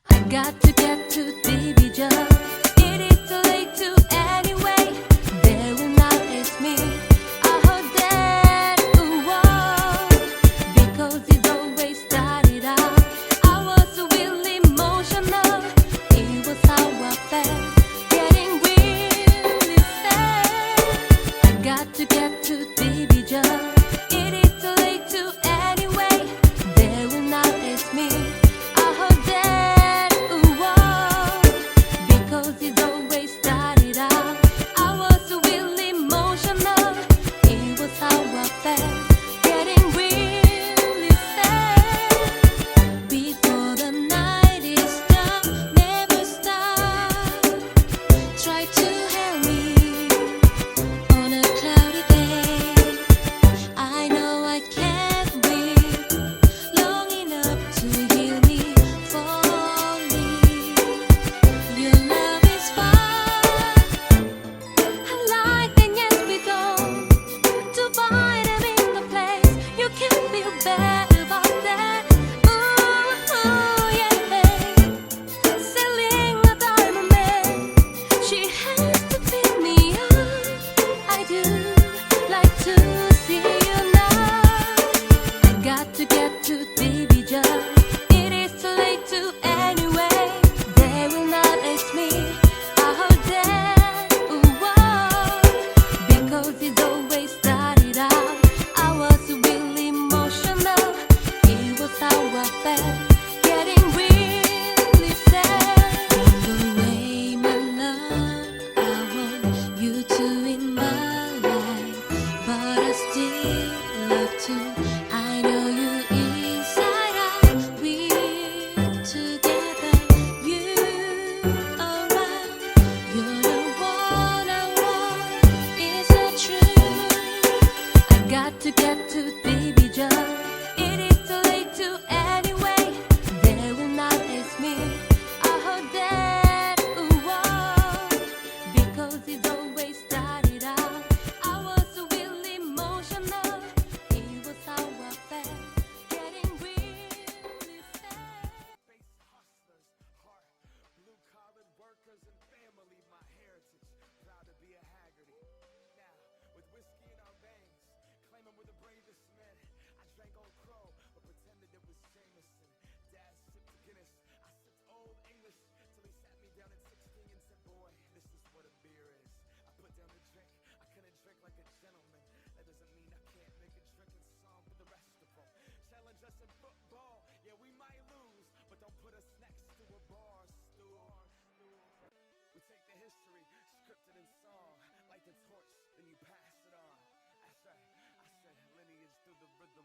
I got to get to DB Joe. It is too late to anyway. They will not ask me. I heard that because it always started out. I was really emotional. It was how I felt, getting really sad. I got to get to DB Joe. It is too late to anyway. They will not ask me. I heard that because it always started out. I was really emotional. It was how I felt, getting really sad. Before the night is done, never stop. Try to help me on a cloudy day. I know I can't wait long enough to heal me falling. Your love is fine. I like and yes we go to find him in the place. You can feel bad about that. Ooh, yeah. Selling a diamond man. She has to pick me up. I do like to see you now. I got to get to DB Joe. It is too late to anyway. They will not ask me. I heard that because it always started out. I was really emotional. It was how I felt, getting really sad. On the way, my love, I want you to in my life, but I still love to. I know you inside out. We're together, you around. You're the one I want. Is that true? I got to get to DB Joe. It is too late to anyway. They will not ask me. I heard that because it always started out. I was really emotional. It was how I felt, getting really sad. Face hustlers, heart, blue-collar workers and family, my heritage. Proud to be a Haggerty. Now, with whiskey in our veins, claiming we're the bravest men. I drank Old Crow, but pretended it was Jameson. Dad sipped Guinness, I sipped Old English, till he sat me down at 16 and said, boy, this is what a beer is. I put down the drink, I couldn't drink like a gentleman. That doesn't mean I can't make a drinking song with the rest of them. Challenge us in football, yeah, we might lose, but don't put us next to a bar stool. We take the history, scripted in song, like the torch, then you pass it on. That's right, I said lineage through the rhythm.